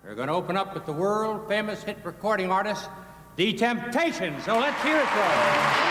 We're going to open up with the world-famous hit recording artist, The Temptations. So let's hear it for them.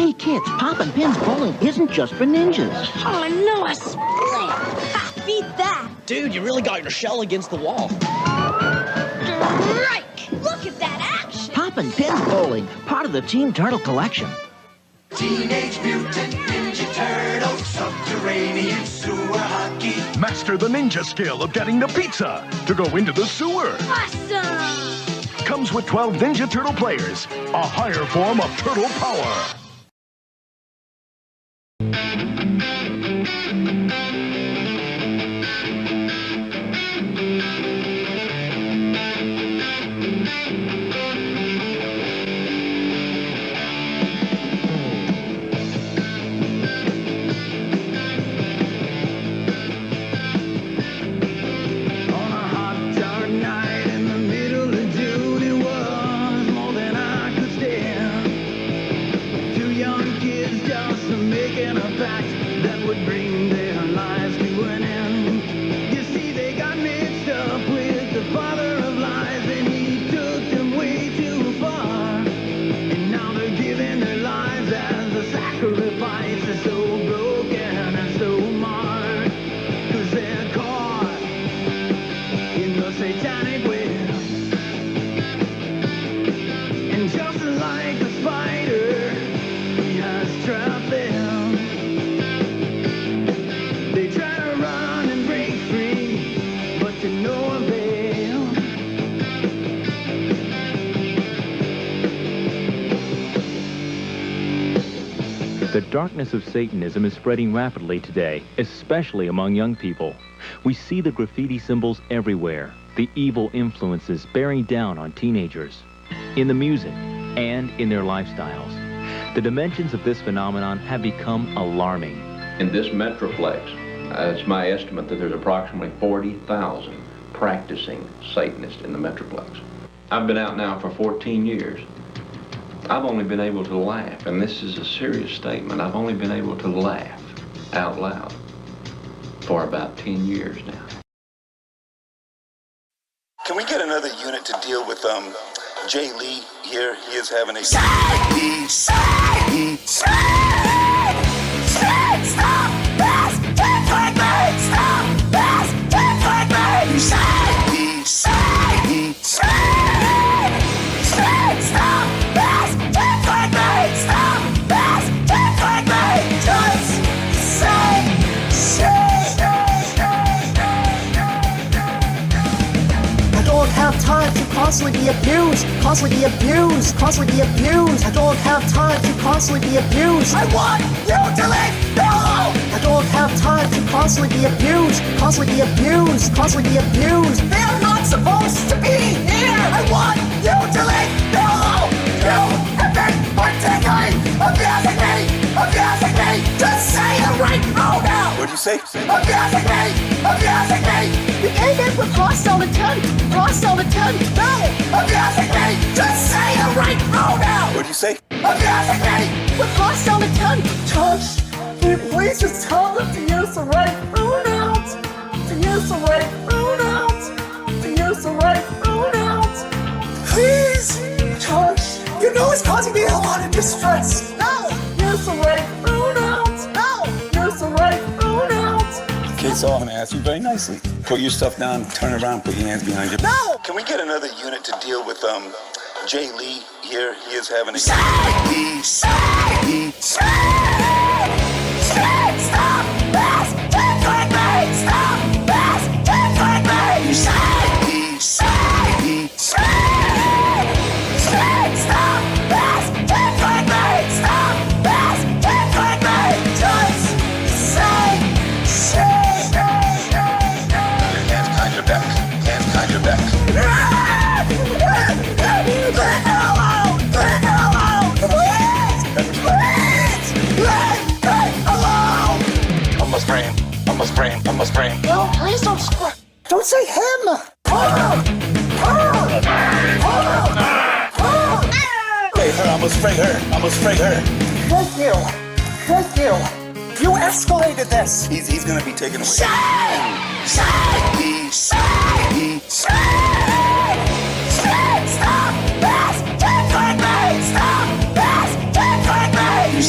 Hey, kids, popping pins bowling isn't just for ninjas. Oh, no, a split. Ha, beat that. Dude, you really got your shell against the wall. Strike! Look at that action. Poppin' pins bowling, part of the Team Turtle collection. Teenage Mutant Ninja Turtles, subterranean sewer hockey. Master the ninja skill of getting the pizza to go into the sewer. Awesome! Comes with 12 Ninja Turtle players, a higher form of turtle power. darkness of Satanism is spreading rapidly today, especially among young people. We see the graffiti symbols everywhere, the evil influences bearing down on teenagers, in the music, and in their lifestyles. The dimensions of this phenomenon have become alarming. In this metroplex, it's my estimate that there's approximately 40,000 practicing Satanists in the metroplex. I've been out now for 14 years. I've only been able to laugh, and this is a serious statement, I've only been able to laugh out loud for about 10 years now. Can we get another unit to deal with Jay Lee here? He is having a... Stop! This! Can't fight me! Stop! This! Can't fight me! Stop! This! Can't fight me! Stop! This! Can't fight me! Just say I don't have time to constantly be abused, constantly be abused, constantly be abused. I don't have time to constantly be abused. I want you to leave me alone! I don't have time to constantly be abused, constantly be abused, constantly be abused. They're not supposed to be here! I want you to leave me alone! You have been particularly abusing me! Just say the right pronoun! What'd you say? Abusing me! We came in with hostile intent, hostile intent. No! Abusing me! Just say the right pronoun! What'd you say? Abusing me! With hostile intent. Josh, can you please just tell them to use the right pronouns? To use the right pronouns? To use the right pronouns? Please! Josh, you know it's causing me a lot of distress. No! Use the right pronouns. No! Use the right pronouns. Okay, so I'm gonna ask you very nicely. Put your stuff down, turn around, put your hands behind you. No! Can we get another unit to deal with Jay Lee here? He is having a... Stop! This! Can't fight me! Stop! This! Can't fight me! Stop! This! Can't fight me! Stop! This! Can't fight me! Just say Hands behind your back. Hands behind your back. Leave me alone! Leave me alone! Please! Leave me alone! I'm a sprain. No, please don't scream. Don't say him. Hey, her, I'm gonna spray her. Thank you. You escalated this. He's gonna be taken away. Stop! This! Can't fight me! Stop! This! Can't fight me! Stop! This! Can't fight me! Stop! This!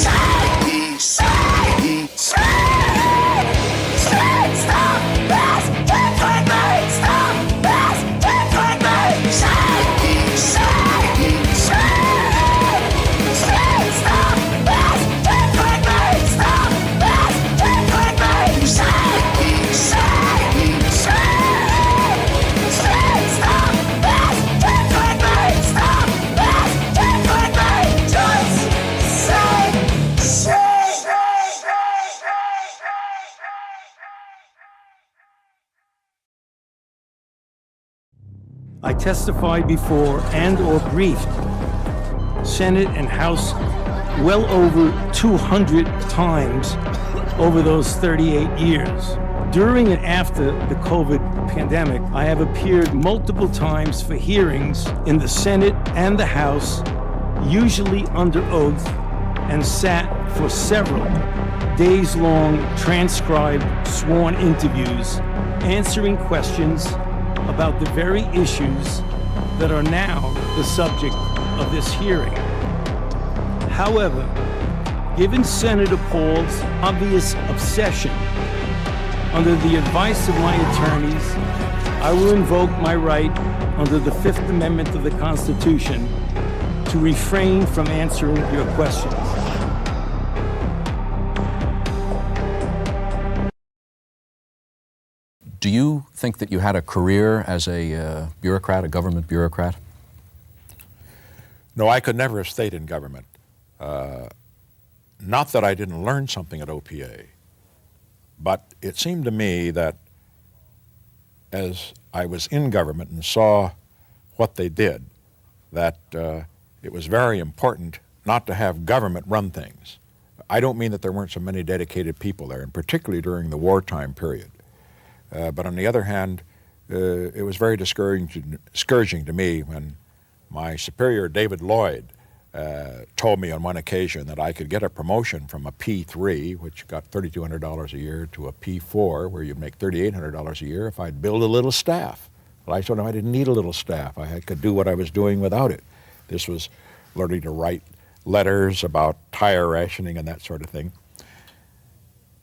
Can't fight me! Stop! This! Can't fight me! Stop! This! Can't fight me! Stop! I testified before and or briefed Senate and House well over 200 times over those 38 years. During and after the COVID pandemic, I have appeared multiple times for hearings in the Senate and the House, usually under oath, and sat for several days-long transcribed sworn interviews, answering questions about the very issues that are now the subject of this hearing. However, given Senator Paul's obvious obsession, under the advice of my attorneys, I will invoke my right under the Fifth Amendment of the Constitution to refrain from answering your questions. Do you think that you had a career as a bureaucrat, a government not that I didn't learn something at OPA, but it seemed to me that as I was in government and saw what they did, that it was very important not to have government run things. I don't mean that there weren't so many dedicated people there, and particularly during the wartime period. But on the other hand, it was very discouraging to me when my superior, David Lloyd, told me on one occasion that I could get a promotion from a P3, which got $3,200 a year, to a P4, where you'd make $3,800 a year if I'd build a little staff. Well, I told him I didn't need a little staff. I could do what I was doing without it. This was learning to write letters about tire rationing and that sort of thing.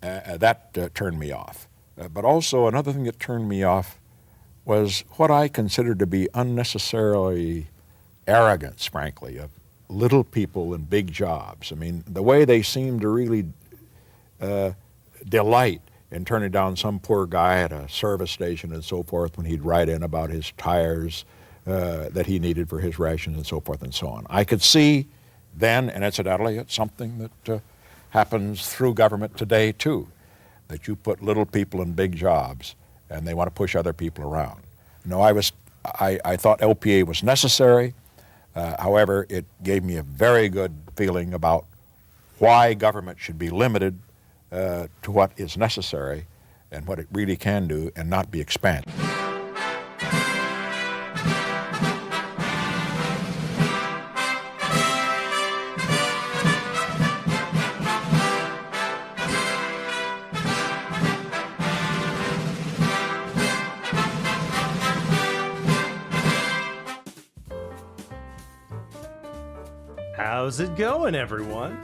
That turned me off. But also another thing that turned me off was what I considered to be unnecessarily arrogance, frankly, of little people in big jobs. I mean, the way they seemed to really delight in turning down some poor guy at a service station and so forth when he'd write in about his tires that he needed for his rations and so forth and so on. I could see then, and incidentally, it's something that happens through government today too, that you put little people in big jobs and they want to push other people around. No, I thought LPA was necessary. However, it gave me a very good feeling about why government should be limited to what is necessary and what it really can do and not be expanded. How's it going, everyone?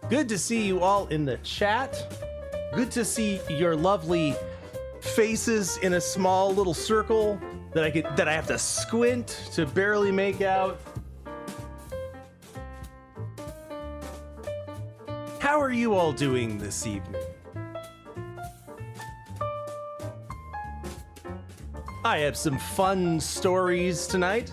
Good to see you all in the chat. Good to see your lovely faces in a small little circle that I have to squint to barely make out. How are you all doing this evening? I have some fun stories tonight.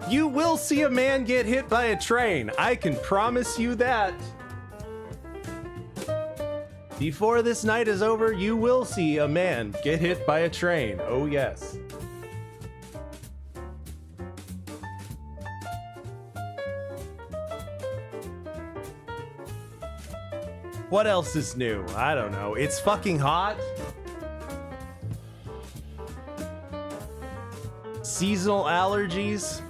You will see a man get hit by a train. I can promise you that. Before this night is over, you will see a man get hit by a train. Oh, yes. What else is new? I don't know. It's fucking hot. Seasonal allergies.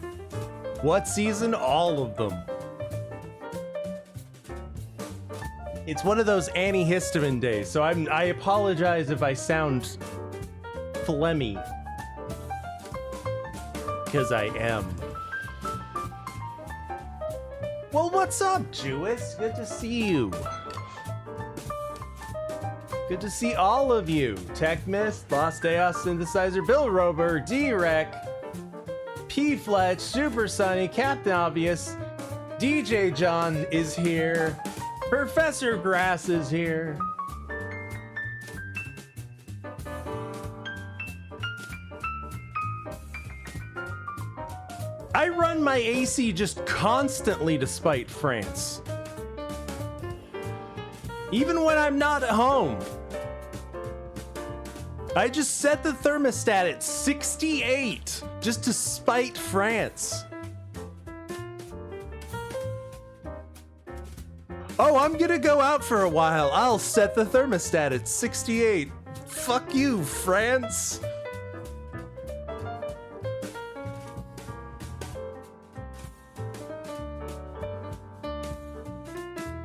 What season? All of them. It's one of those antihistamine days, so I apologize if I sound phlegmy. Because I am. Well, what's up, Jewess? Good to see you. Good to see all of you. Tech Mist, Lost Chaos Synthesizer, Bill Rover, D-Rec, P-Fletch, Super Sunny, Captain Obvious, DJ John is here, Professor Grass is here. I run my AC just constantly despite France. Even when I'm not at home. I just set the thermostat at 68 just to spite France. Oh, I'm gonna go out for a while. I'll set the thermostat at 68. Fuck you, France.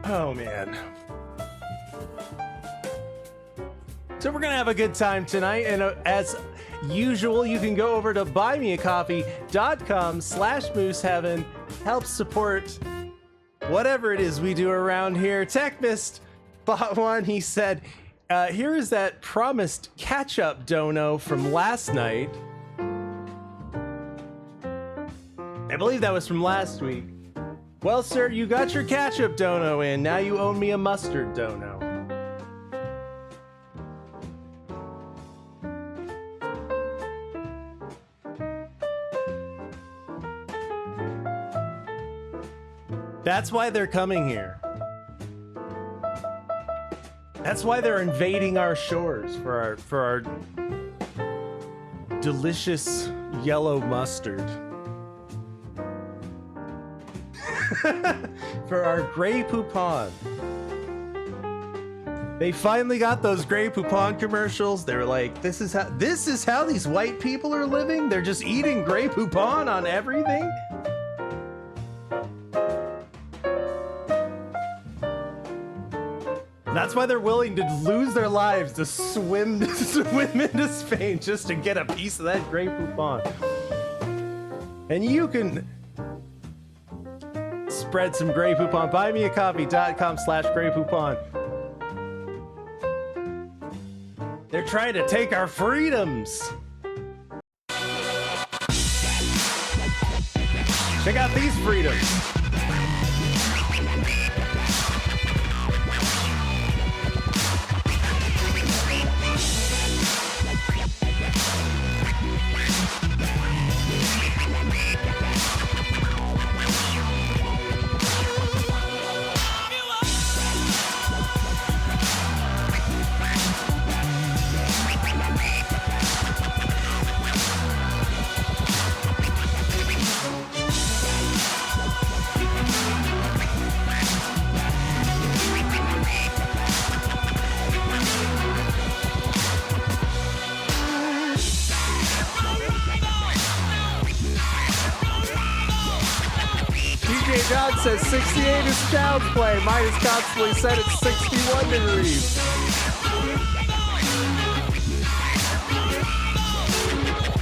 Oh, man. So we're gonna have a good time tonight, and as usual, you can go over to buymeacoffee.com/mooseheaven, help support whatever it is we do around here. Techmist bought one. He said, here is that promised catch-up dono from last night. I believe that was from last week. Well, sir, you got your catch-up dono in. Now you owe me a mustard dono. That's why they're coming here. That's why they're invading our shores for our delicious yellow mustard. For our Grey Poupon. They finally got those Grey Poupon commercials. They were like, this is how these white people are living? They're just eating Grey Poupon on everything? That's why they're willing to lose their lives to swim into Spain just to get a piece of that Grey Poupon. And you can spread some Grey Poupon. Buymeacoffee.com/Grey Poupon. They're trying to take our freedoms. Check out these freedoms. John says 68 is child's play. Mine is constantly set at 61 degrees.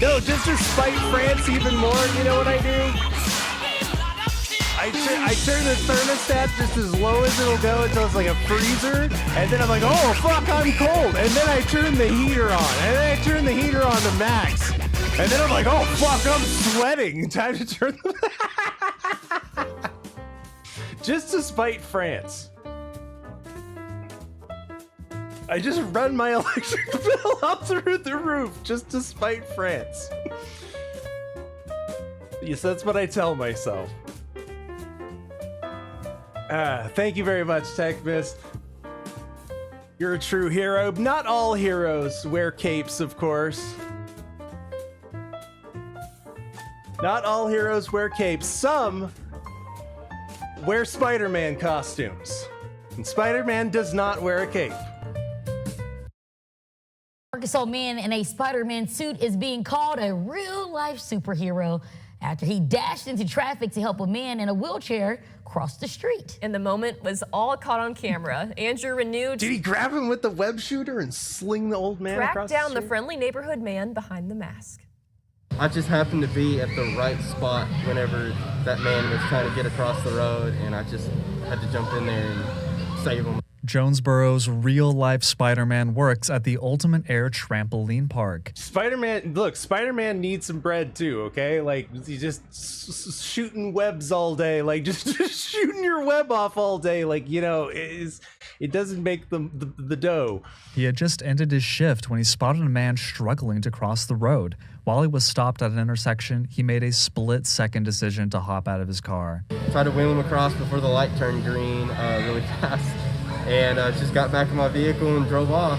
No, just to spite France even more, you know what I do? I turn the thermostat just as low as it'll go until it's like a freezer, and then I'm like, oh fuck, I'm cold, and then I turn the heater on, and then I turn the heater on to max, and then I'm like, oh fuck, I'm sweating. Time to turn the just to spite France. I just run my electric bill up through the roof just to spite France. Yes, that's what I tell myself. Thank you very much, Tech Mist. You're a true hero. Not all heroes wear capes, of course. Not all heroes wear capes. Some wear Spider-Man costumes. And Spider-Man does not wear a cape. Arkansas man in a Spider-Man suit is being called a real-life superhero after he dashed into traffic to help a man in a wheelchair cross the street. And the moment was all caught on camera. Andrew renewed. Did he grab him with the web shooter and sling the old man across the street? Tracked down the friendly neighborhood man behind the mask. I just happened to be at the right spot whenever that man was trying to get across the road, and I just had to jump in there and save him. Jonesboro's real-life Spider-Man works at the Ultimate Air Trampoline Park. Spider-Man needs some bread too, okay? Like, he's just shooting webs all day, like just shooting your web off all day, like, you know, it doesn't make the dough. He had just ended his shift when he spotted a man struggling to cross the road. While he was stopped at an intersection, he made a split-second decision to hop out of his car. Tried to wheel him across before the light turned green really fast, and just got back in my vehicle and drove off.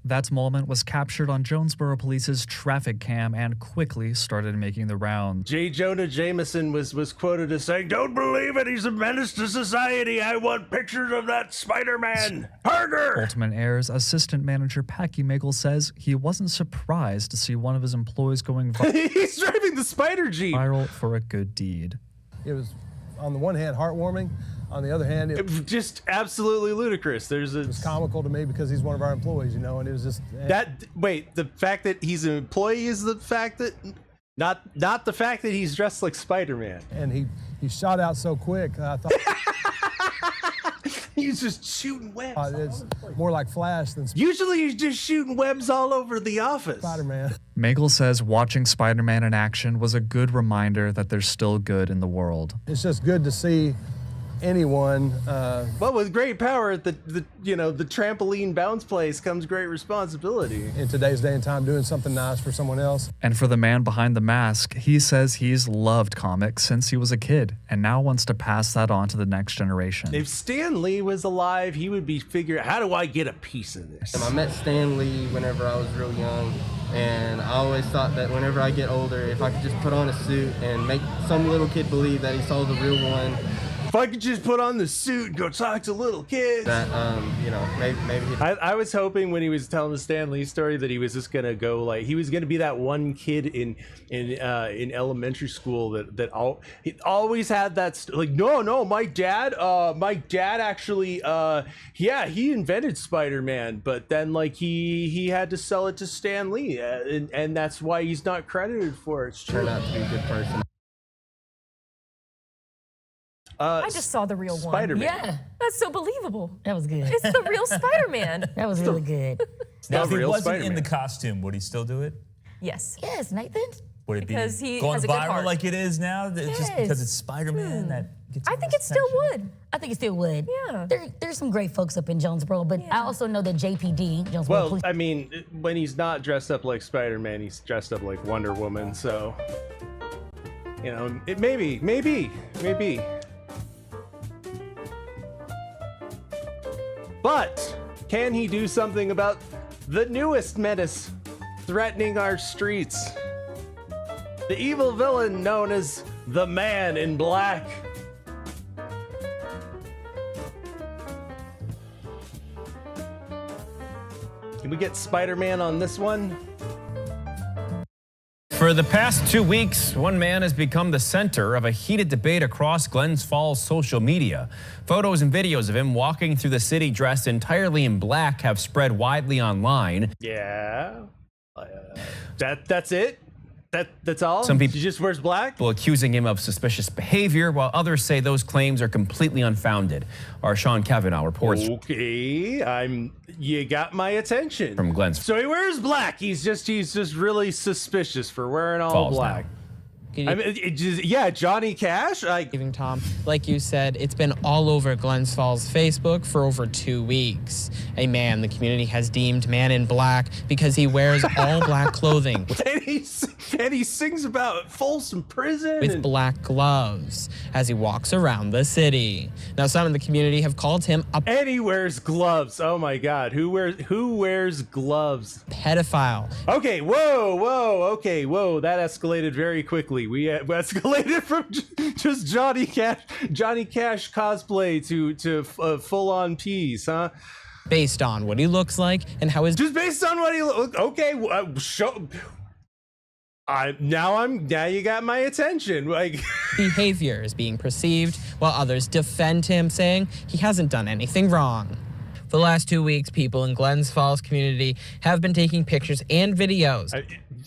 That moment was captured on Jonesboro Police's traffic cam and quickly started making the rounds. J. Jonah Jameson was quoted as saying, "Don't believe it, he's a menace to society. I want pictures of that Spider-Man. Harder!" Ultimate Air's assistant manager Packy Magel says he wasn't surprised to see one of his employees going he's driving the Spider Jeep viral for a good deed. It was, on the one hand, heartwarming. On the other hand, it just absolutely ludicrous. It was comical to me because he's one of our employees, you know, and it was just the fact that he's an employee is the fact that not the fact that he's dressed like Spider-Man. And he shot out so quick. I thought he's just shooting webs. It's more like Flash than usually he's just shooting webs all over the office. Spider-Man. Magel says watching Spider-Man in action was a good reminder that there's still good in the world. It's just good to see anyone. Well, with great power, the trampoline bounce place comes great responsibility. In today's day and time, doing something nice for someone else. And for the man behind the mask, he says he's loved comics since he was a kid and now wants to pass that on to the next generation. If Stan Lee was alive, he would be figuring, how do I get a piece of this? I met Stan Lee whenever I was real young, and I always thought that whenever I get older, if I could just put on a suit and make some little kid believe that he saw the real one. If I could just put on the suit and go talk to little kids. That, maybe. I was hoping when he was telling the Stan Lee story that he was just gonna go like, he was gonna be that one kid in elementary school that he always had that like, no, my dad actually, he invented Spider-Man, but then like he had to sell it to Stan Lee, and that's why he's not credited for it. Turned out to be a good person. I just saw the real one. Spider-Man. Yeah, that's so believable. That was good. It's the real Spider-Man. That was really good. Now, if he real wasn't Spider-Man. in the costume, would he still do it? Yes. Yes, Nathan. Would it Because be he going has a good viral heart. like it is now? It's just because it's Spider-Man that gets I think it still would. I think it still would. Yeah. There's some great folks up in Jonesboro, but I also know that JPD, Jonesboro Well, Police. I mean, when he's not dressed up like Spider-Man, he's dressed up like Wonder Woman, so, it maybe. But can he do something about the newest menace threatening our streets? The evil villain known as the Man in Black. Can we get Spider-Man on this one? For the past 2 weeks, one man has become the center of a heated debate across Glens Falls social media. Photos and videos of him walking through the city dressed entirely in black have spread widely online. Yeah. That's it? That's all? Some people he just wears black? Accusing him of suspicious behavior, while others say those claims are completely unfounded. Our Sean Kavanaugh reports. Okay, you got my attention. From Glens. So he wears black. He's just really suspicious for wearing all Falls black. now. I mean, Johnny Cash. Tom, like you said, it's been all over Glens Falls Facebook for over 2 weeks. A man the community has deemed Man in Black because he wears all black clothing. and he sings about Folsom Prison. With black gloves as he walks around the city. Now, some in the community have called him a And he wears gloves. Oh my God, who wears gloves? Pedophile. Okay, whoa, that escalated very quickly. We escalated from just Johnny Cash cosplay to full-on peas, huh? Based on what he looks like and how his... Just based on what he looks... Okay, now you got my attention. Like behavior is being perceived, while others defend him, saying he hasn't done anything wrong. For the last 2 weeks, people in Glens Falls community have been taking pictures and videos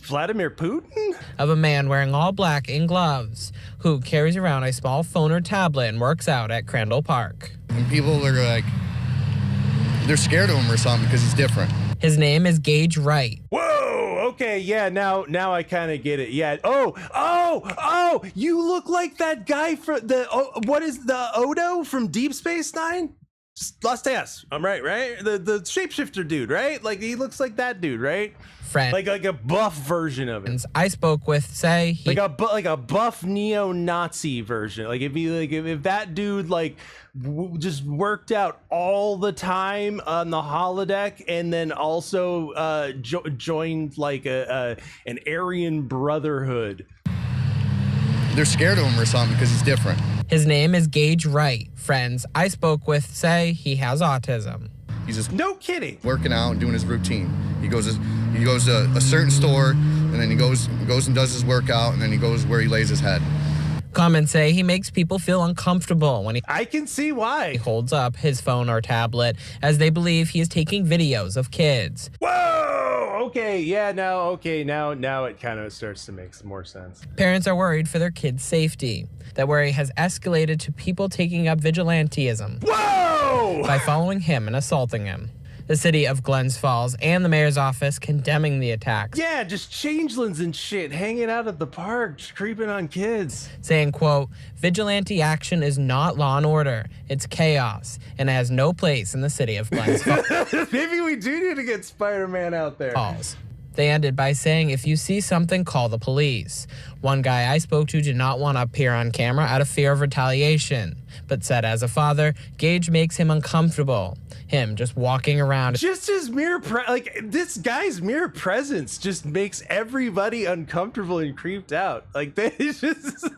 Vladimir Putin? Of a man wearing all black and gloves who carries around a small phone or tablet and works out at Crandall Park. And people are like, they're scared of him or something because he's different. His name is Gage Wright. Whoa, okay, yeah, now I kind of get it. Yeah. Oh, you look like that guy from what is the Odo from Deep Space Nine? Lost Ass. I'm right? The shapeshifter dude, right? Like he looks like that dude, right? Friend. Like a buff version of it. I spoke with say he like a buff neo-Nazi version. Like if that dude just worked out all the time on the holodeck and then also joined like an Aryan Brotherhood. They're scared of him or something because he's different. His name is Gage Wright. Friends I spoke with say he has autism. He's just no kidding working out and doing his routine. He goes to a certain store and then he goes and does his workout and then he goes where he lays his head. Comments say he makes people feel uncomfortable when I can see why. He holds up his phone or tablet as they believe he is taking videos of kids. Whoa! Okay, yeah, now it kind of starts to make some more sense. Parents are worried for their kids' safety. That worry has escalated to people taking up vigilantism. Whoa! By following him and assaulting him. The city of Glens Falls and the mayor's office condemning the attacks. Yeah, just changelings and shit hanging out at the park, just creeping on kids. Saying, quote, vigilante action is not law and order. It's chaos, and it has no place in the city of Glens Falls. Maybe we do need to get Spider-Man out there. They ended by saying, if you see something, call the police. One guy I spoke to did not want to appear on camera out of fear of retaliation, but said as a father, Gage makes him uncomfortable. Him just walking around. Just his this guy's mere presence just makes everybody uncomfortable and creeped out. Like, they just...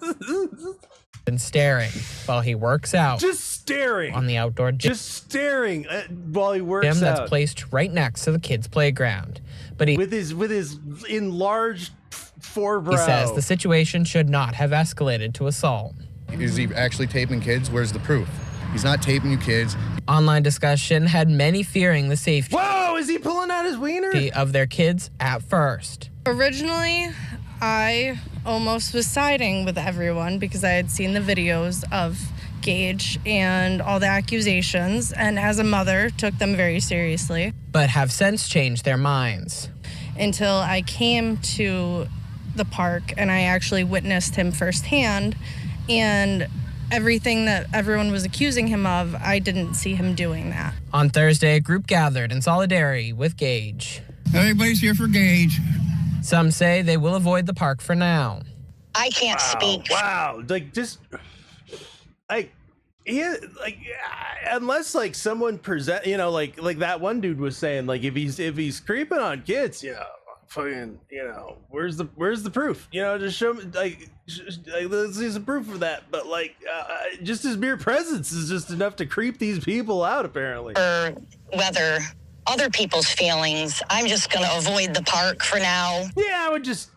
and staring while he works out. Just staring. On the outdoor gym. Just staring while he works gym out. That's placed right next to the kids' playground. But he, with his enlarged forebrow. He says the situation should not have escalated to assault. Is he actually taping kids? Where's the proof? He's not taping you kids. Online discussion had many fearing the safety. Whoa, is he pulling out his wiener? Of their kids at first. Originally, I almost was siding with everyone because I had seen the videos of Gage and all the accusations, and as a mother, took them very seriously. But have since changed their minds. Until I came to the park and I actually witnessed him firsthand, and everything that everyone was accusing him of, I didn't see him doing that. On Thursday, a group gathered in solidarity with Gage. Everybody's here for Gage. Some say they will avoid the park for now. I can't speak. Wow, like just like yeah, like unless like someone present, you know, like that one dude was saying, like if he's creeping on kids, you know, fucking, you know, where's the proof? You know, just show me like let's see some proof of that. But like just his mere presence is just enough to creep these people out, apparently. Or whether other people's feelings, I'm just gonna avoid the park for now. Yeah, I would just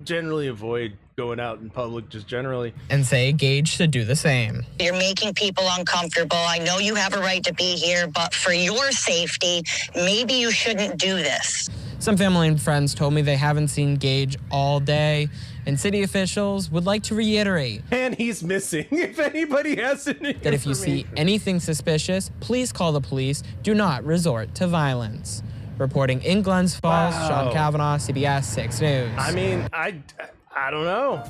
generally avoid going out in public, just generally. And say Gage should do the same. You're making people uncomfortable. I know you have a right to be here, but for your safety, maybe you shouldn't do this. Some family and friends told me they haven't seen Gage all day, and city officials would like to reiterate. And he's missing. If anybody has any that if you see anything suspicious, please call the police. Do not resort to violence. Reporting in Glens Falls, Sean Kavanaugh, CBS 6 News. I mean, I don't know.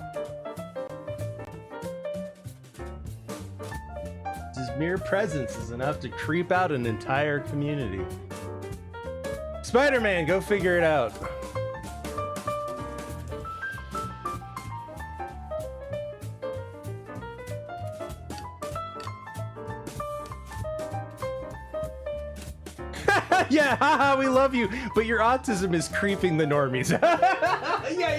His mere presence is enough to creep out an entire community. Spider-Man, go figure it out. Yeah, haha, we love you, but your autism is creeping the normies. Yeah,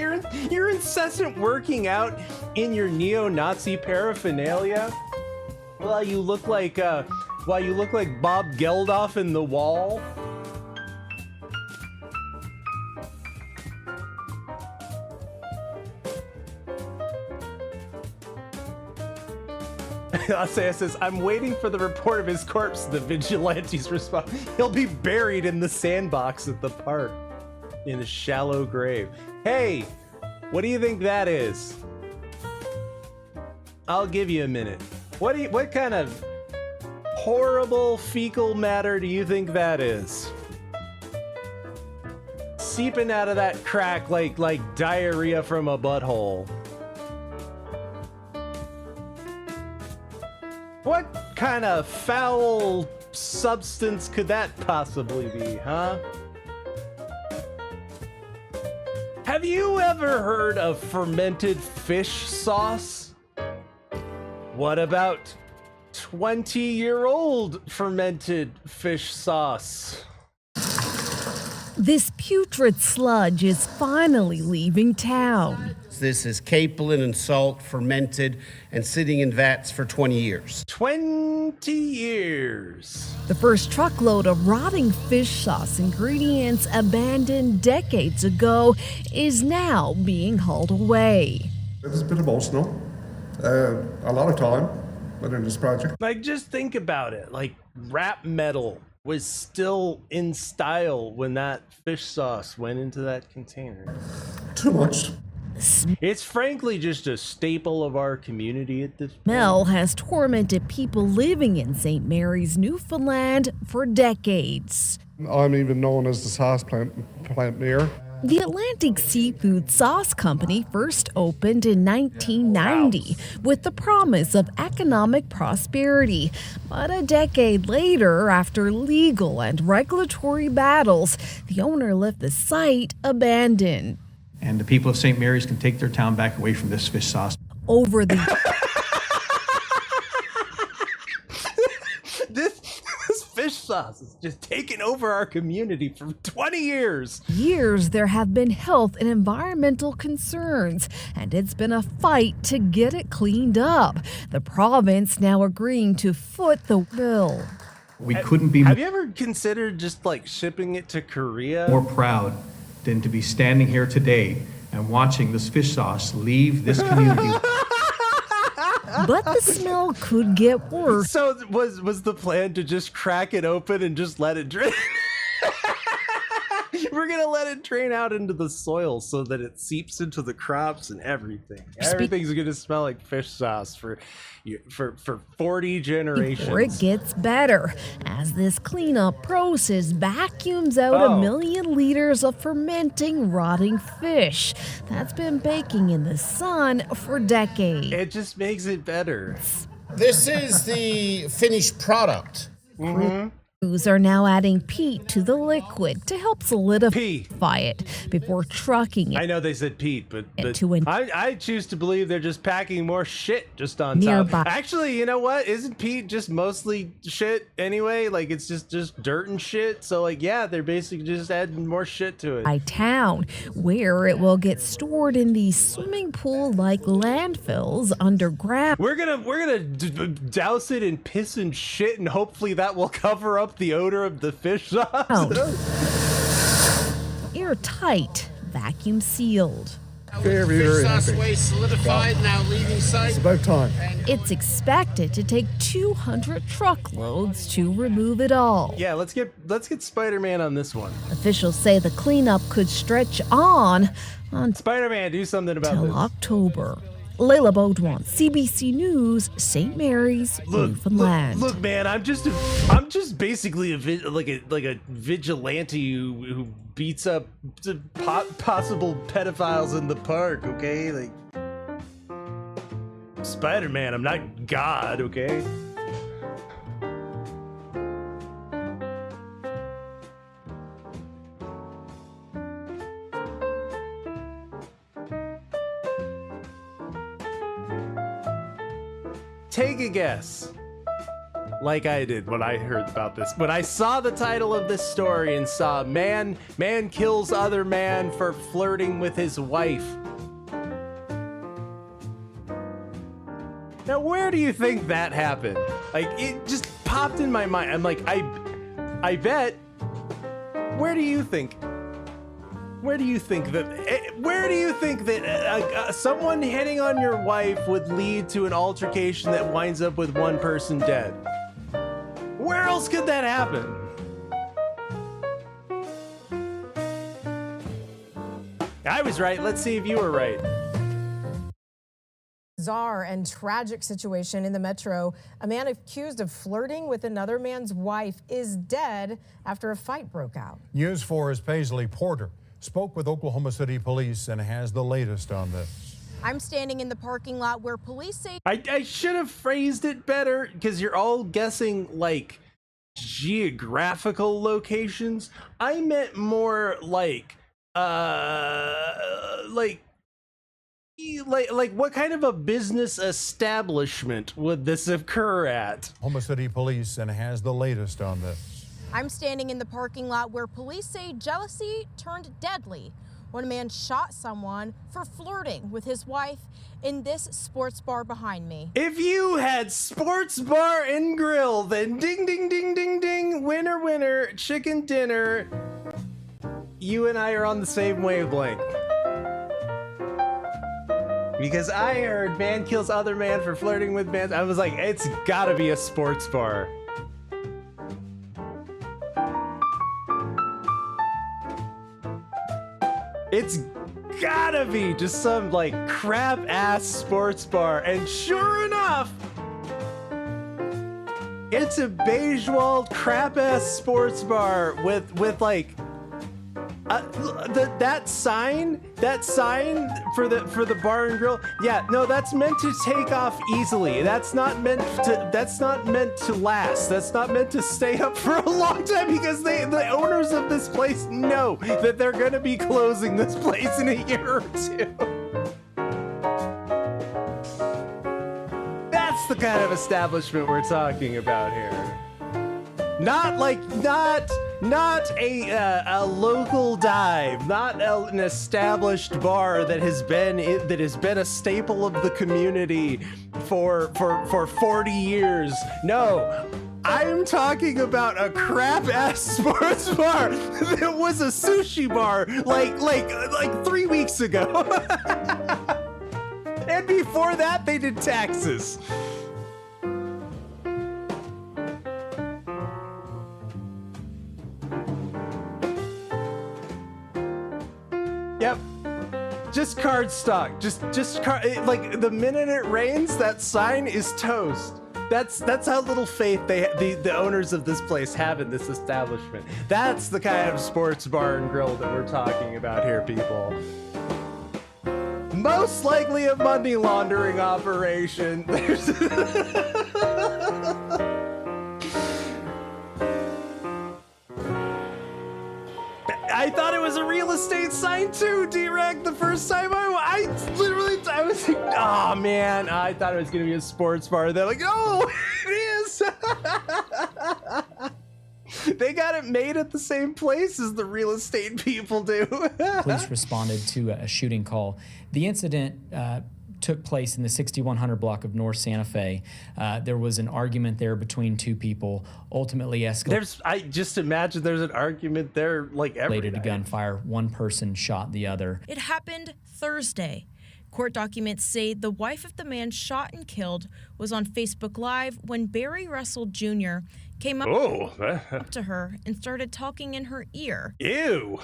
your incessant working out in your neo-Nazi paraphernalia while you look like Bob Geldof in The Wall. Isaiah says, I'm waiting for the report of his corpse. The vigilantes respond. He'll be buried in the sandbox at the park in a shallow grave. Hey, what do you think that is? I'll give you a minute. What kind of horrible fecal matter do you think that is? Seeping out of that crack like diarrhea from a butthole. What kind of foul substance could that possibly be, huh? Have you ever heard of fermented fish sauce? What about 20-year-old fermented fish sauce? This putrid sludge is finally leaving town. This is capelin and salt fermented and sitting in vats for 20 years. 20 years. The first truckload of rotting fish sauce ingredients abandoned decades ago is now being hauled away. It's a bit emotional. A lot of time went into this project. Like, just think about it. Like, rap metal was still in style when that fish sauce went into that container. Too much. It's frankly just a staple of our community at this point. Smell has tormented people living in St. Mary's, Newfoundland for decades. I'm even known as the sauce plant-near. The Atlantic Seafood Sauce Company first opened in 1990 with the promise of economic prosperity. But a decade later, after legal and regulatory battles, the owner left the site abandoned. And the people of St. Mary's can take their town back away from this fish sauce. Over the This fish sauce is just taking over our community for 20 years. There have been health and environmental concerns, and it's been a fight to get it cleaned up. The province now agreeing to foot the bill. We couldn't be Have you ever considered just like shipping it to Korea? more proud than to be standing here today and watching this fish sauce leave this community. But the smell could get worse. So was the plan to just crack it open and just let it drain? We're gonna let it drain out into the soil so that it seeps into the crops and everything. Everything's gonna smell like fish sauce for 40 generations. Before it gets better, as this cleanup process vacuums out 1 million liters of fermenting, rotting fish that's been baking in the sun for decades. It just makes it better. This is the finished product. Crews are now adding peat to the liquid to help solidify it before trucking it. I know they said peat, but to I choose to believe they're just packing more shit just on Nearby. top. Actually, you know what? Isn't peat just mostly shit anyway? Like it's just dirt and shit. So like, yeah, they're basically just adding more shit to it. By town, where it will get stored in these swimming pool-like landfills underground. We're gonna douse it in piss and shit, and hopefully that will cover up the odor of the fish sauce. Airtight, vacuum sealed. Very, very Fish sauce happy. waste solidified, now leaving site. It's about time. It's expected to take 200 truckloads to remove it all. Yeah, let's get Spider-Man on this one. Officials say the cleanup could stretch on Spider-Man, do something about till this. October. Layla Baudouin, CBC News, St. Mary's, Newfoundland. Look, man, I'm just basically a vigilante who beats up possible pedophiles in the park. Okay, like Spider-Man. I'm not God. Okay. Take a guess, like I did when I heard about this. When I saw the title of this story and saw man kills other man for flirting with his wife. Now, where do you think that happened? Like, it just popped in my mind. I'm like, I bet. Where do you think that someone hitting on your wife would lead to an altercation that winds up with one person dead? Where else could that happen? I was right. Let's see if you were right. Bizarre and tragic situation in the metro. A man accused of flirting with another man's wife is dead after a fight broke out. News 4's Paisley Porter spoke with Oklahoma City police and has the latest on this. I'm standing in the parking lot where police say I should have phrased it better because you're all guessing like geographical locations. I meant more like what kind of a business establishment would this occur at? Oklahoma City police and has the latest on this. I'm standing in the parking lot where police say jealousy turned deadly when a man shot someone for flirting with his wife in this sports bar behind me. If you had sports bar and grill, then ding, ding, ding, ding, ding, winner, winner, chicken dinner. You and I are on the same wavelength. Because I heard man kills other man for flirting with man. I was like, it's gotta be a sports bar. It's gotta be just some like crap ass sports bar. And sure enough, It's a beige walled crap ass sports bar with like that sign for the bar and grill. Yeah, no, that's meant to take off easily. That's not meant to last. That's not meant to stay up for a long time because the owners of this place know that they're gonna be closing this place in a year or two. That's the kind of establishment we're talking about here. Not a local dive, not an established bar that has been a staple of the community for 40 years. No, I'm talking about a crap ass sports bar that was a sushi bar like 3 weeks ago. And before that, they did taxes. Yep. Just card stock. Just like the minute it rains, that sign is toast. That's how little faith the owners of this place have in this establishment. That's the kind of sports bar and grill that we're talking about here, people. Most likely a money laundering operation. I thought it was a real estate sign too, D-Rec. The first time I was like, oh man, I thought it was gonna be a sports bar. They're like, oh, it is. They got it made at the same place as the real estate people do. Police responded to a shooting call. The incident took place in the 6100 block of North Santa Fe. There was an argument there between two people, ultimately escalated. I just imagine there's an argument there like every night. To gunfire. One person shot the other. It happened Thursday. Court documents say the wife of the man shot and killed was on Facebook Live when Barry Russell Jr. came up to her and started talking in her ear. Ew.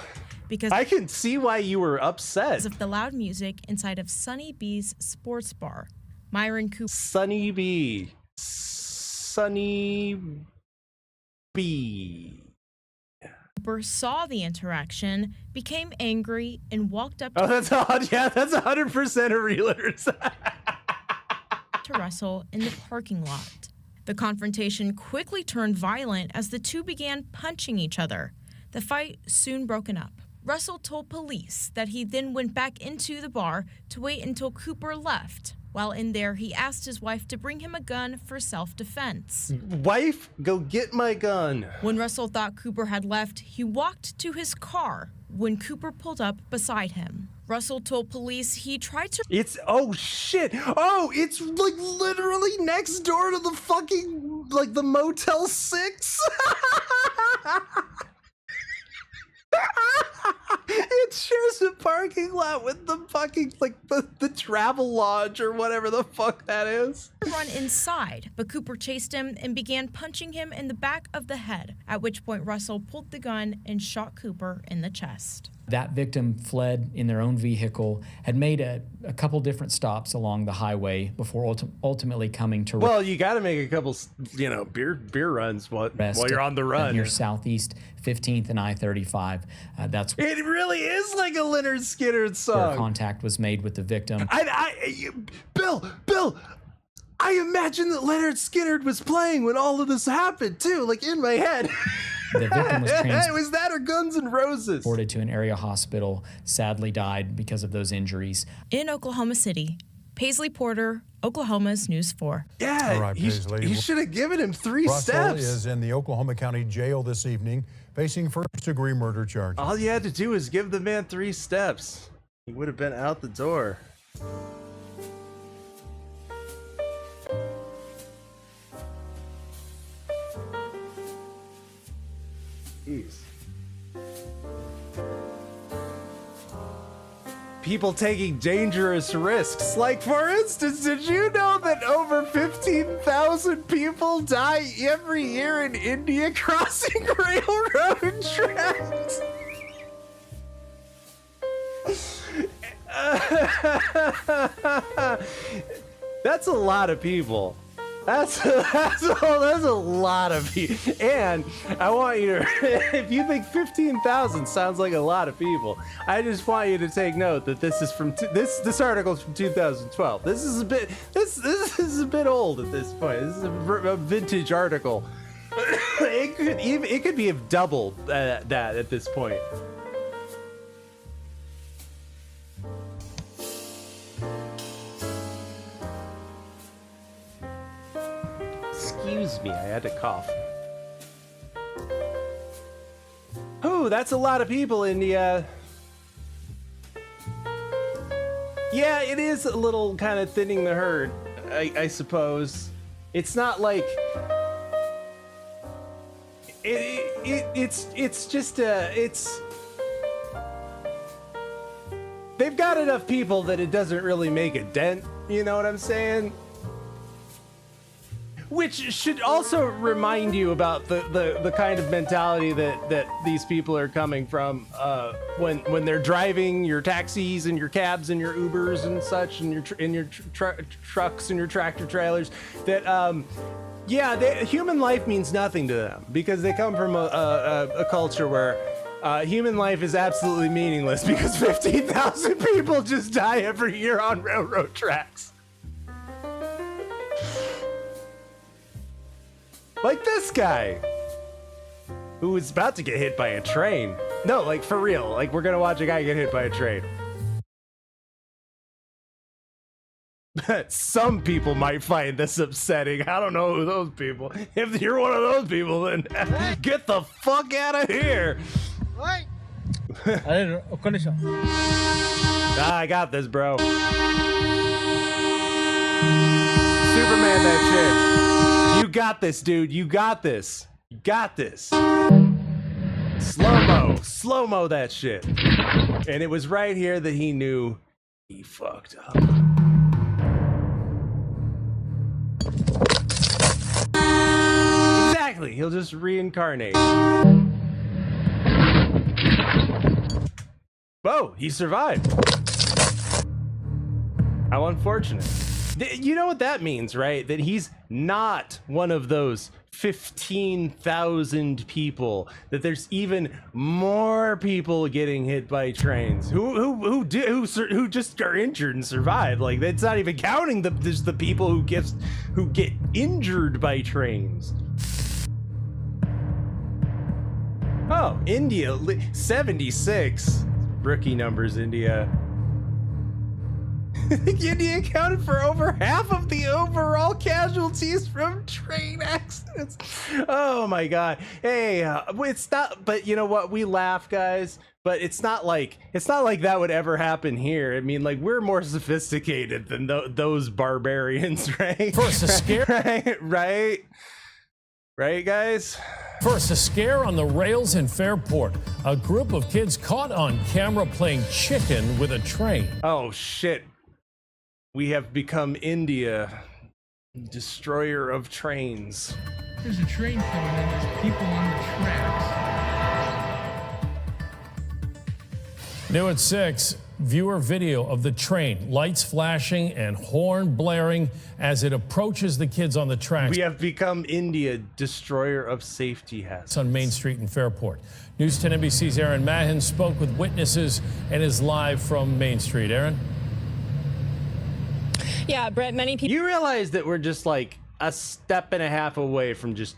Because I can see why you were upset. Because of the loud music inside of Sunny B's sports bar. Myron Cooper. Sunny B. Cooper saw the interaction, became angry, and walked up to that's odd. Yeah, that's 100% a realtors. to Russell in the parking lot. The confrontation quickly turned violent as the two began punching each other. The fight soon broken up. Russell told police that he then went back into the bar to wait until Cooper left. While in there, he asked his wife to bring him a gun for self-defense. Wife, go get my gun. When Russell thought Cooper had left, he walked to his car when Cooper pulled up beside him. Russell told police he tried to... Oh shit! Oh, it's like literally next door to the fucking, like the Motel 6? It shares a parking lot with the fucking, like, the travel lodge or whatever the fuck that is. Run inside, but Cooper chased him and began punching him in the back of the head, at which point Russell pulled the gun and shot Cooper in the chest. That victim fled in their own vehicle, had made a couple different stops along the highway before ultimately coming to... Well, you got to make a couple, beer runs while you're on the run. Near Southeast 15th and I-35. That's... It really is like a Lynyrd Skynyrd song. Where contact was made with the victim. Bill, I imagine that Lynyrd Skynyrd was playing when all of this happened too, like in my head. The victim was transported. It was that or Guns N' Roses. Transported to an area hospital, sadly died because of those injuries. In Oklahoma City, Paisley Porter, Oklahoma's News 4. Yeah, all right, Paisley. You should have given him 3 Russell steps. Is in the Oklahoma County Jail this evening, facing first-degree murder charges. All you had to do was give the man 3 steps. He would have been out the door. Jeez. People taking dangerous risks. Like, for instance, did you know that over 15,000 people die every year in India crossing railroad tracks? That's a lot of people. That's a lot of people. And I want you to, if you think 15,000 sounds like a lot of people, I just want you to take note that this is from this article's from 2012. This is a bit a bit old at this point. This is a vintage article. It could be have doubled that at this point. Excuse me, I had to cough. Oh, that's a lot of people, India. Yeah, it is a little kind of thinning the herd, I suppose. It's not like it's just they've got enough people that it doesn't really make a dent. You know what I'm saying? Which should also remind you about the kind of mentality that these people are coming from when they're driving your taxis and your cabs and your Ubers and such and your trucks and your tractor trailers. That human life means nothing to them because they come from a culture where human life is absolutely meaningless because 15,000 people just die every year on railroad tracks. Like this guy, who was about to get hit by a train. No, like for real. Like we're gonna watch a guy get hit by a train. Some people might find this upsetting. I don't know who those people. If you're one of those people, then get the fuck out of here. I got this, bro. Superman that shit. You got this, dude. You got this. You got this. Slow-mo that shit. And it was right here that he knew he fucked up. Exactly. He'll just reincarnate. Whoa, he survived. How unfortunate. You know what that means, right? That he's not one of those 15,000 people. That there's even more people getting hit by trains who just are injured and survive. Like that's not even counting the people who get injured by trains. Oh, India 76 rookie numbers. India. I think India accounted for over half of the overall casualties from train accidents. Oh my God. Hey, it's not, but you know what? We laugh, guys, but it's not like that would ever happen here. I mean, like we're more sophisticated than those barbarians, right? First a scare, right, guys? First, a scare on the rails in Fairport. A group of kids caught on camera playing chicken with a train. Oh shit. We have become India, destroyer of trains. There's a train coming in, there's people on the tracks. New at 6, viewer video of the train, lights flashing and horn blaring as it approaches the kids on the tracks. We have become India, destroyer of safety hazards. On Main Street in Fairport. News 10 NBC's Aaron Mahin spoke with witnesses and is live from Main Street. Aaron? Yeah, Brett, many people. You realize that we're just like a step and a half away from just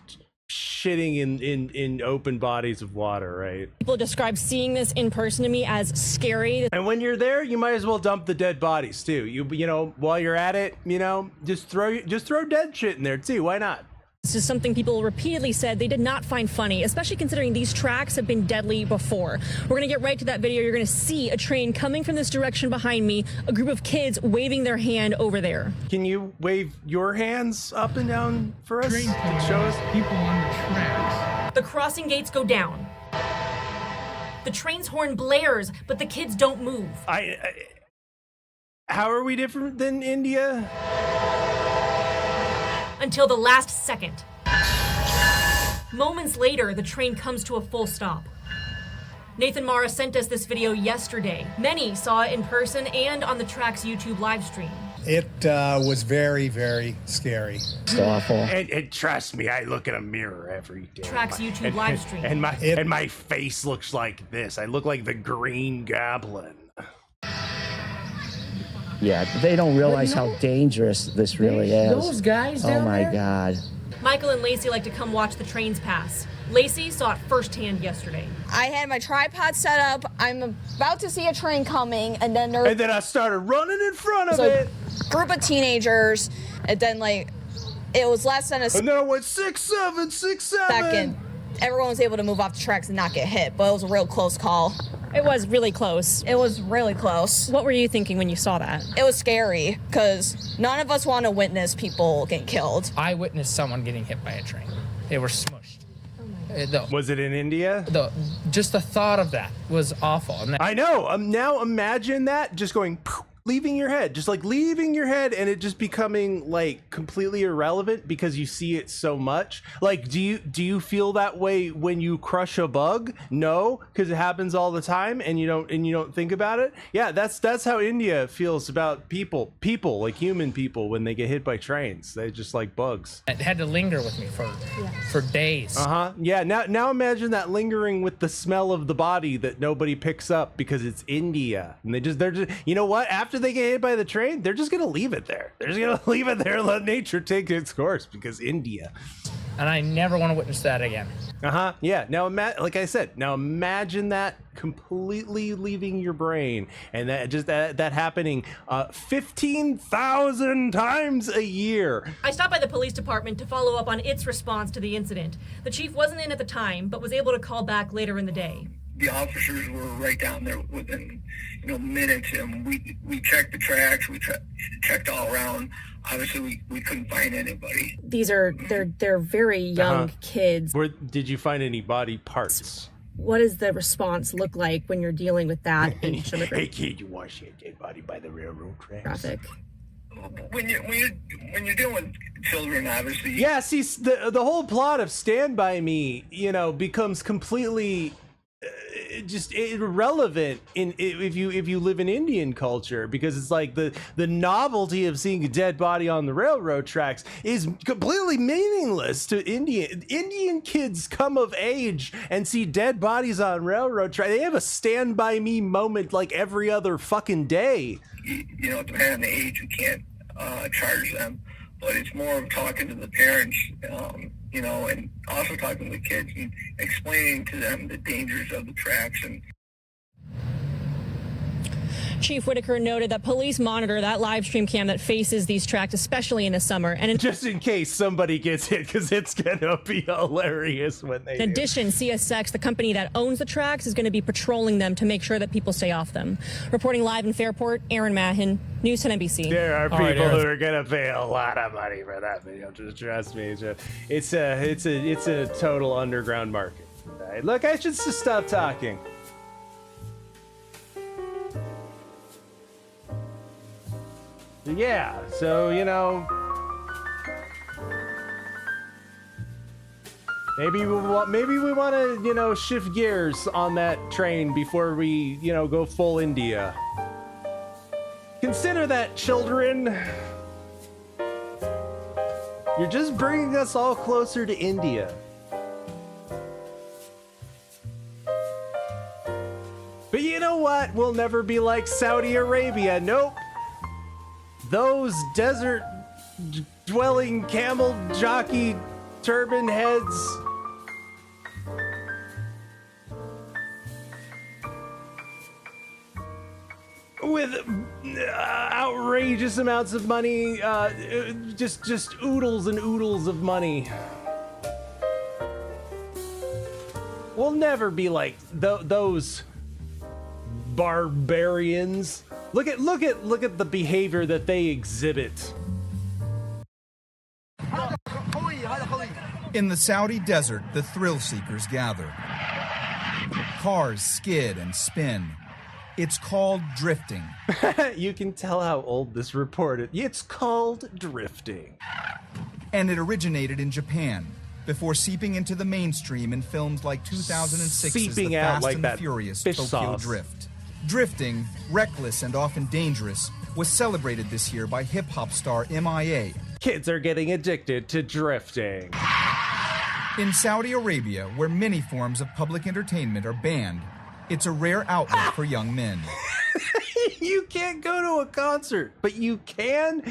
shitting in open bodies of water, right? People describe seeing this in person to me as scary. And when you're there, you might as well dump the dead bodies too. You know, while you're at it, you know, just throw dead shit in there too. Why not? This is something people repeatedly said they did not find funny, especially considering these tracks have been deadly before. We're going to get right to that video. You're going to see a train coming from this direction behind me, a group of kids waving their hand over there. Can you wave your hands up and down for us? Train to show us people on the tracks. The crossing gates go down. The train's horn blares, but the kids don't move. How are we different than India? Until the last second. Moments later, the train comes to a full stop. Nathan Mara sent us this video yesterday. Many saw it in person and on the track's YouTube live stream. It was very, very scary. It's awful. And trust me, I look in a mirror every day. Tracks YouTube live stream. And my face looks like this. I look like the Green Goblin. Yeah, they don't realize how dangerous this really is. Those guys Oh down my there? God. Michael and Lacey like to come watch the trains pass. Lacey saw it firsthand yesterday. I had my tripod set up. I'm about to see a train coming, and then I started running in front of it. Group of teenagers, and then it was less than a And then I went 6-7, 6-7. second. Everyone was able to move off the tracks and not get hit, but it was a real close call. It was really close. It was really close. What were you thinking when you saw that? It was scary because none of us want to witness people get killed. I witnessed someone getting hit by a train. They were smushed. Was it in India? Just the thought of that was awful. I know. Now imagine that just going, poof, leaving your head, just like leaving your head, and it just becoming like completely irrelevant because you see it so much. Like, do you feel that way when you crush a bug? No, because it happens all the time, and you don't think about it. Yeah, that's how India feels about people like human people when they get hit by trains. They just like bugs. It had to linger with me for days. Yeah. Now imagine that lingering with the smell of the body that nobody picks up because it's India, and they're just you know what? After they get hit by the train, they're just gonna leave it there. They're just gonna leave it there and let nature take its course because India. And I never want to witness that again. Yeah. Now, like I said, imagine that completely leaving your brain, and that happening 15,000 times a year. I stopped by the police department to follow up on its response to the incident. The chief wasn't in at the time, but was able to call back later in the day. The officers were right down there within, minutes, and we checked the tracks. We checked all around. Obviously, we couldn't find anybody. They're very young kids. Did you find any body parts? What does the response look like when you're dealing with that? Hey kid, you want to see a dead body by the railroad tracks? Traffic. When you're dealing with children, obviously. Yeah. See, the whole plot of Stand By Me, becomes completely just irrelevant if you live in Indian culture, because it's like the novelty of seeing a dead body on the railroad tracks is completely meaningless to Indian kids come of age and see dead bodies on railroad tracks. They have a Stand By Me moment like every other fucking day. Depending on the age, you can't charge them, but it's more of talking to the parents, and also talking to the kids and explaining to them the dangers of the tracks. And Chief Whitaker noted that police monitor that live stream cam that faces these tracks, especially in the summer. And just in case somebody gets hit, because it's going to be hilarious when they In addition, CSX, the company that owns the tracks, is going to be patrolling them to make sure that people stay off them. Reporting live in Fairport, Aaron Mahin, News 10 NBC. There are people who are going to pay a lot of money for that video. Just trust me. It's a total underground market. Right? Look, I should just stop talking. Yeah, so, maybe we want to, shift gears on that train before we, go full India. Consider that, children. You're just bringing us all closer to India. But you know what? We'll never be like Saudi Arabia. Nope. Those desert-dwelling camel jockey turban heads with outrageous amounts of money, just oodles and oodles of money. We'll never be like those barbarians. Look at the behavior that they exhibit. In the Saudi desert, the thrill seekers gather. Cars skid and spin. It's called drifting. You can tell how old this report is. It's called drifting. And it originated in Japan before seeping into the mainstream in films like 2006's The Fast and the Furious Tokyo Drift. Drifting, reckless and often dangerous, was celebrated this year by hip-hop star MIA. Kids are getting addicted to drifting. In Saudi Arabia, where many forms of public entertainment are banned, it's a rare outlet for young men. You can't go to a concert, but you can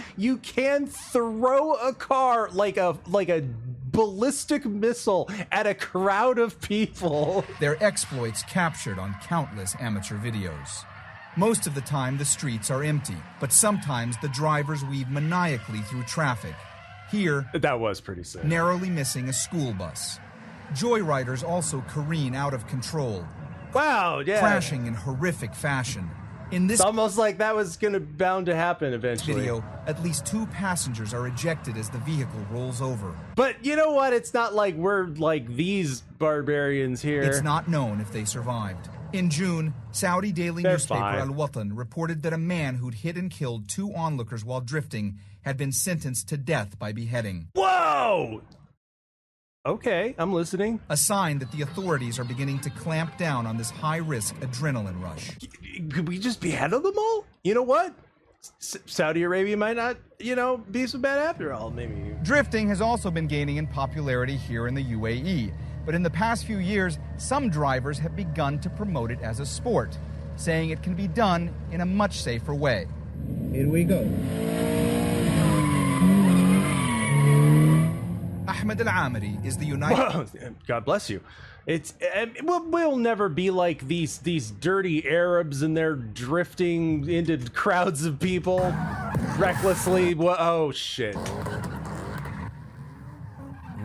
throw a car like a ballistic missile at a crowd of people. Their exploits captured on countless amateur videos. Most of the time, the streets are empty, but sometimes the drivers weave maniacally through traffic. Here, that was pretty sick. Narrowly missing a school bus. Joyriders also careen out of control. Wow, yeah. Crashing in horrific fashion. In this it's almost like that was bound to happen eventually. Video, at least 2 passengers are ejected as the vehicle rolls over. But you know what? It's not like we're like these barbarians here. It's not known if they survived. In June, Saudi daily newspaper Al Watan reported that a man who'd hit and killed 2 onlookers while drifting had been sentenced to death by beheading. Whoa! Okay, I'm listening. A sign that the authorities are beginning to clamp down on this high-risk adrenaline rush. Could we just behead them all? You know what? Saudi Arabia might not, be so bad after all, maybe. Drifting has also been gaining in popularity here in the UAE. But in the past few years, some drivers have begun to promote it as a sport, saying it can be done in a much safer way. Here we go. Ahmed Al-Amiri is the United... God bless you. We'll never be like these dirty Arabs and they're drifting into crowds of people recklessly. Oh, shit.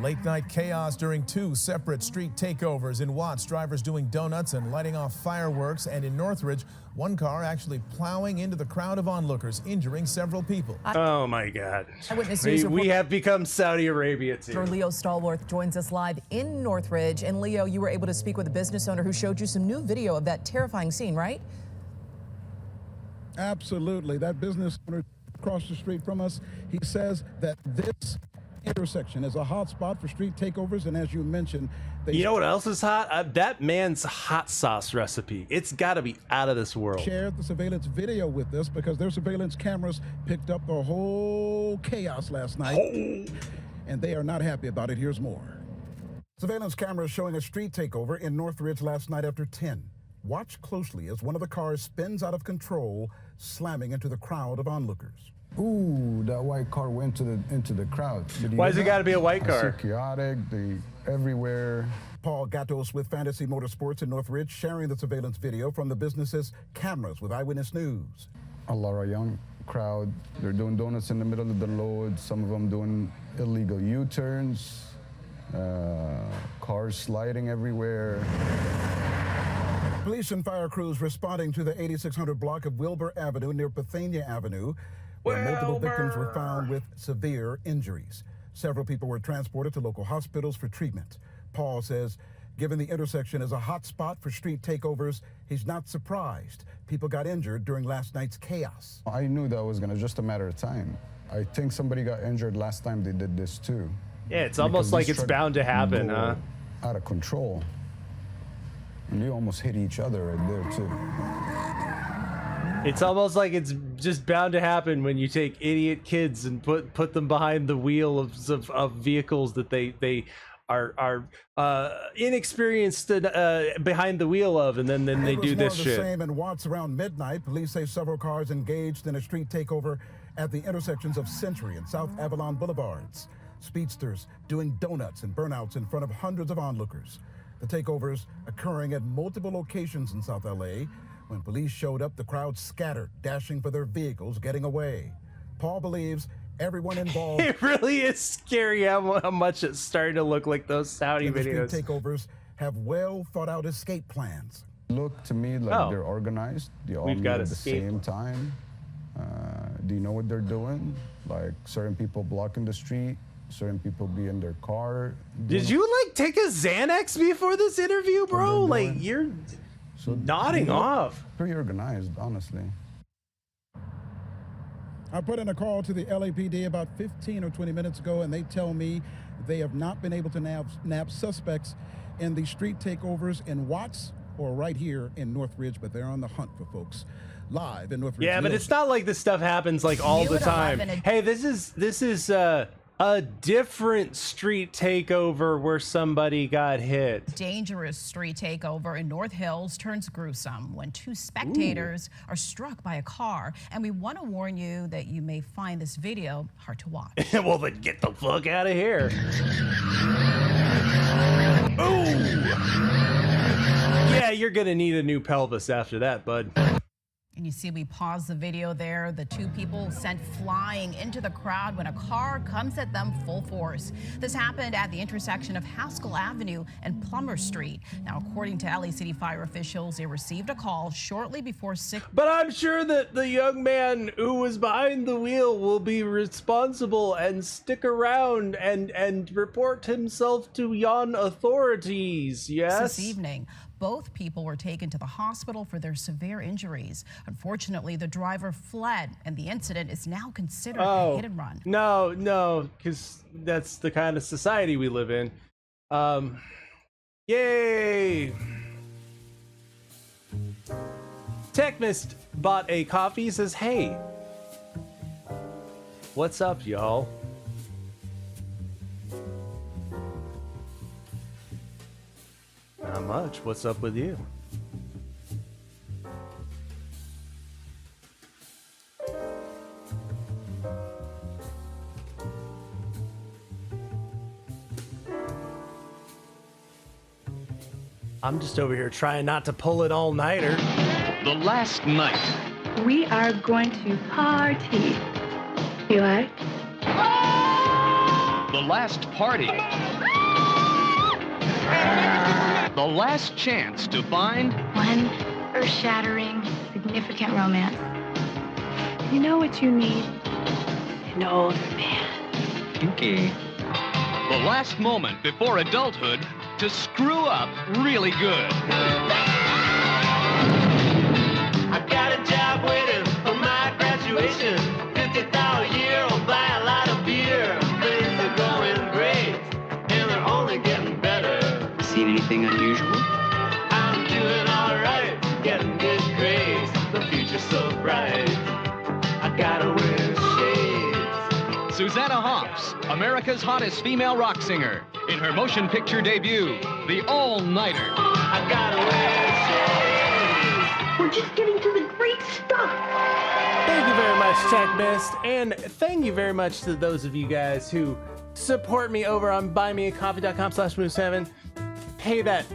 Late night chaos during 2 separate street takeovers. In Watts, drivers doing donuts and lighting off fireworks. And in Northridge, one car actually plowing into the crowd of onlookers, injuring several people. Oh my God. Eyewitness News we have become Saudi Arabia too. Leo Stallworth joins us live in Northridge. And Leo, you were able to speak with a business owner who showed you some new video of that terrifying scene, right? Absolutely. That business owner across the street from us, he says that this intersection is a hot spot for street takeovers, and as you mentioned, you know what else is hot? That man's hot sauce recipe. It's got to be out of this world. Shared the surveillance video with us because their surveillance cameras picked up the whole chaos last night, and they are not happy about it. Here's more. Surveillance cameras showing a street takeover in Northridge last night after 10. Watch closely as one of the cars spins out of control, slamming into the crowd of onlookers. Ooh, that white car went into the crowd. Why's it got to be a white car? Chaotic, everywhere. Paul Gatos with Fantasy Motorsports in Northridge sharing the surveillance video from the business's cameras with Eyewitness News. A lot of young crowd. They're doing donuts in the middle of the load. Some of them doing illegal U-turns. Cars sliding everywhere. Police and fire crews responding to the 8600 block of Wilbur Avenue near Bethania Avenue, where multiple victims were found with severe injuries. Several people were transported to local hospitals for treatment. Paul says, given the intersection is a hot spot for street takeovers, he's not surprised people got injured during last night's chaos. I knew that was just a matter of time. I think somebody got injured last time they did this too. Yeah, it's almost like it's bound to happen, huh? Out of control. And you almost hit each other right there too. It's almost like it's just bound to happen when you take idiot kids and put them behind the wheel of vehicles that they are inexperienced behind the wheel of, and then they do this shit. Same in Watts around midnight. Police say several cars engaged in a street takeover at the intersections of Century and South Avalon Boulevards. Speedsters doing donuts and burnouts in front of hundreds of onlookers. The takeovers occurring at multiple locations in South LA. When police showed up, the crowd scattered, dashing for their vehicles, getting away. Paul believes everyone involved... It really is scary how much it's starting to look like those Saudi videos. Street takeovers have well-thought-out escape plans. Look to me like they're organized. They all meet at the same time. Do you know what they're doing? Like certain people blocking the street, certain people be in their car. Did you take a Xanax before this interview, bro? Like you're... So nodding off. Pretty organized, honestly. I put in a call to the LAPD about 15 or 20 minutes ago, and they tell me they have not been able to nab suspects in the street takeovers in Watts or right here in Northridge, but they're on the hunt for folks. live in Northridge. Yeah, but it's not like this stuff happens like all the time. Hey, this is a different street takeover where somebody got hit. Dangerous street takeover in North Hills turns gruesome when two spectators are struck by a car. And we want to warn you that you may find this video hard to watch. Well, then get the fuck out of here. Ooh! Yeah, you're gonna need a new pelvis after that, bud. And you see, we pause the video there. The two people sent flying into the crowd when a car comes at them full force. This happened at the intersection of Haskell Avenue and Plummer Street. Now, according to LA City fire officials, they received a call shortly before 6. But I'm sure that the young man who was behind the wheel will be responsible and stick around and report himself to yon authorities, yes? This evening. Both people were taken to the hospital for their severe injuries. Unfortunately, the driver fled, and the incident is now considered a hit and run. No, because that's the kind of society we live in. Yay! Techmist bought a coffee, says, hey, what's up, y'all? Not much. What's up with you? I'm just over here trying not to pull an all-nighter. The last night. We are going to party. You like? The last party. The last chance to find one earth-shattering, significant romance. You know what you need? An older man. Okay. The last moment before adulthood to screw up really good. I got a job waiting for my graduation. $50 a year, I'll buy a lot of beer. Things are going great, and they're only getting better. Seen anything unusual? I'm doing alright, getting good grades. The future's so bright, I gotta wear shades. Susanna Hoffs, America's hottest female rock singer, in her motion picture debut, The All-Nighter. I gotta wear shades. We're just getting to the great stuff. Thank you very much, Techmist, and thank you very much to those of you guys who support me over on buymeacoffee.com/move7. Pay that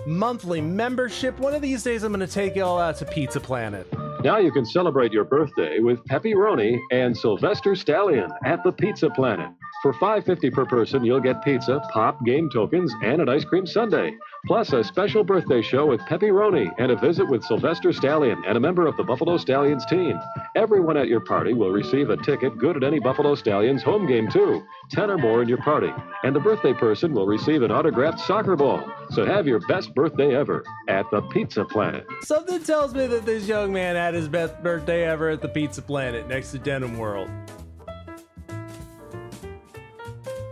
monthly membership. One of these days, I'm going to take you all out to Pizza Planet. Now you can celebrate your birthday with pepperoni and Sylvester Stallion at the Pizza Planet. For $5.50 per person, you'll get pizza, pop, game tokens, and an ice cream sundae. Plus a special birthday show with pepperoni and a visit with Sylvester Stallion and a member of the Buffalo Stallions team. Everyone at your party will receive a ticket good at any Buffalo Stallions home game too. 10 or more in your party. And the birthday person will receive an autographed soccer ball. So have your best birthday ever at the Pizza Planet. Something tells me that this young man had his best birthday ever at the Pizza Planet next to Denim World.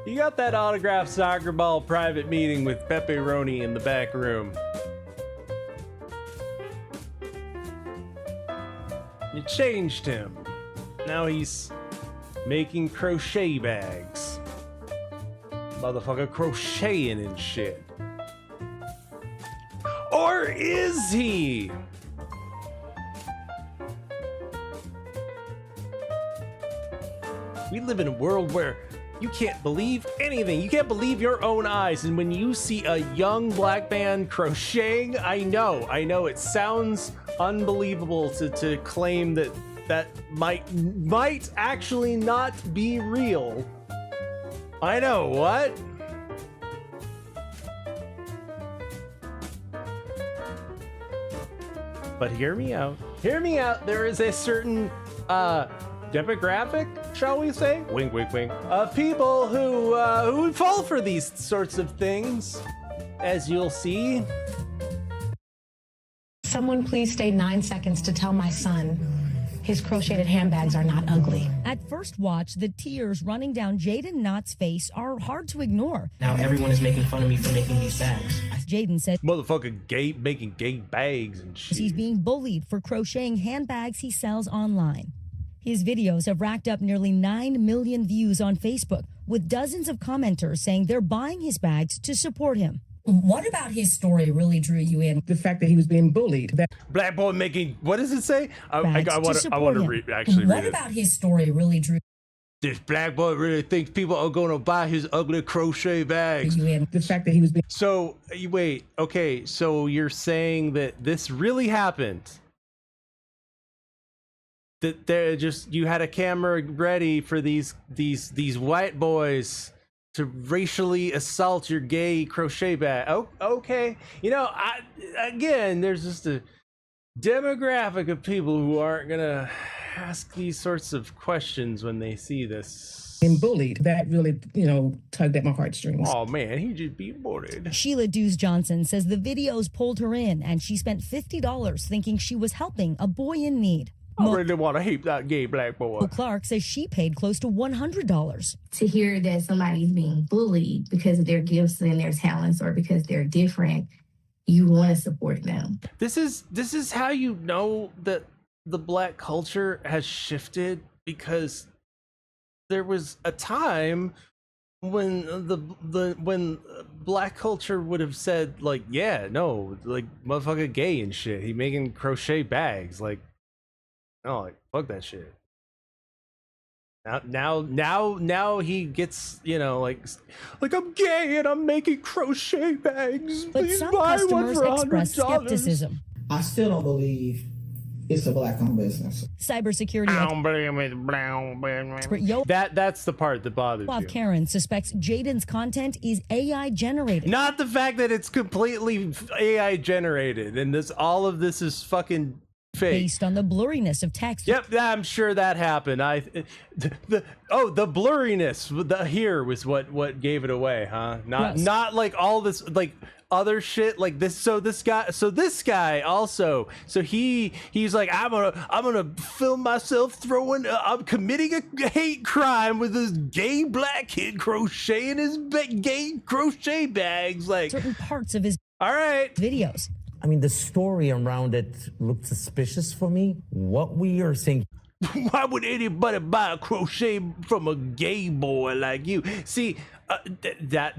You got that autographed soccer ball private meeting with pepperoni in the back room. You changed him. Now he's making crochet bags. Motherfucker crocheting and shit. Or is he? We live in a world where you can't believe anything. You can't believe your own eyes. And when you see a young black man crocheting, I know it sounds unbelievable to claim that might actually not be real. I know, what? But hear me out. Hear me out. There is a certain demographic, shall we say? Wink, wink, wink. Of people who would fall for these sorts of things, as you'll see. Someone please stay 9 seconds to tell my son his crocheted handbags are not ugly. At first watch, the tears running down Jaden Knott's face are hard to ignore. Now everyone is making fun of me for making these bags. Jaden says motherfucker making gay bags and shit. He's being bullied for crocheting handbags he sells online. His videos have racked up nearly 9 million views on Facebook, with dozens of commenters saying they're buying his bags to support him. What about his story really drew you in? The fact that he was being bullied. Black boy making, what does it say? I want to read What it. about his story really drew This black boy really thinks people are going to buy his ugly crochet bags. you in? The fact that he was being... So, wait, okay, so you're saying that this really happened? That you had a camera ready for these white boys to racially assault your gay crochet bag. Oh, okay. You know, there's just a demographic of people who aren't gonna ask these sorts of questions when they see this. Being bullied. That really, tugged at my heartstrings. Oh man, he just be bullied. Sheila Dews Johnson says the videos pulled her in, and she spent $50 thinking she was helping a boy in need. I really want to hate that gay black boy. Clark says she paid close to $100. To hear that somebody's being bullied because of their gifts and their talents or because they're different, you want to support them. This is how you know that the black culture has shifted, because there was a time when when black culture would have said like, yeah, no, like motherfucker gay and shit. He making crochet bags, like, no, like fuck that shit. Now he gets, like I'm gay and I'm making crochet bags. But Please some buy one customers for express $100. skepticism. I still don't believe it's a black-owned business. Cybersecurity expert That's the part that bothers you. Karen suspects Jaden's content is AI generated. Not the fact that it's completely AI generated and all of this is fucking fake. Based on the blurriness of text. Yep, I'm sure that happened. The blurriness here was what gave it away, huh? Not like all this like other shit like this. So this guy also, so he's like, I'm gonna film myself I'm committing a hate crime with this gay black kid crocheting his gay crochet bags, like certain parts of his videos. I mean, the story around it looked suspicious for me. What we are saying. Why would anybody buy a crochet from a gay boy like you? See, that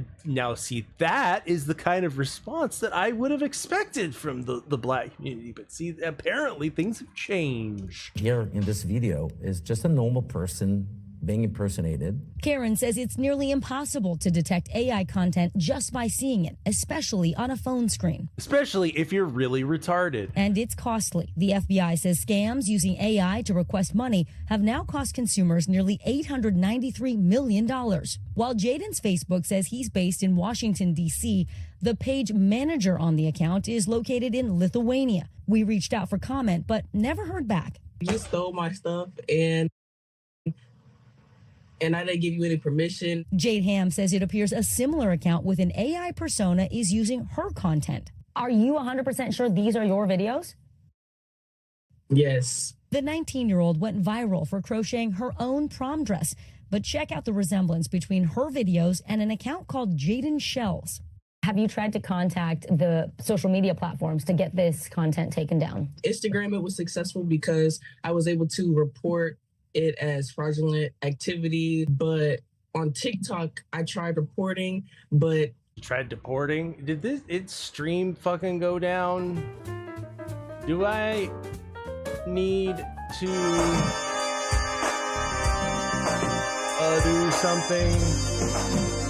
is the kind of response that I would have expected from the black community. But see, apparently things have changed. Here in this video is just a normal person being impersonated. Karen says it's nearly impossible to detect AI content just by seeing it, especially on a phone screen. Especially if you're really retarded. And it's costly. The FBI says scams using AI to request money have now cost consumers nearly $893 million. While Jaden's Facebook says he's based in Washington, D.C., the page manager on the account is located in Lithuania. We reached out for comment, but never heard back. You stole my stuff and I didn't give you any permission. Jade Ham says it appears a similar account with an AI persona is using her content. Are you 100% sure these are your videos? Yes. The 19-year-old went viral for crocheting her own prom dress, but check out the resemblance between her videos and an account called Jaden Shells. Have you tried to contact the social media platforms to get this content taken down? Instagram, it was successful because I was able to report it as fraudulent activity, but on TikTok I tried reporting, but did its stream fucking go down? Do I need to do something?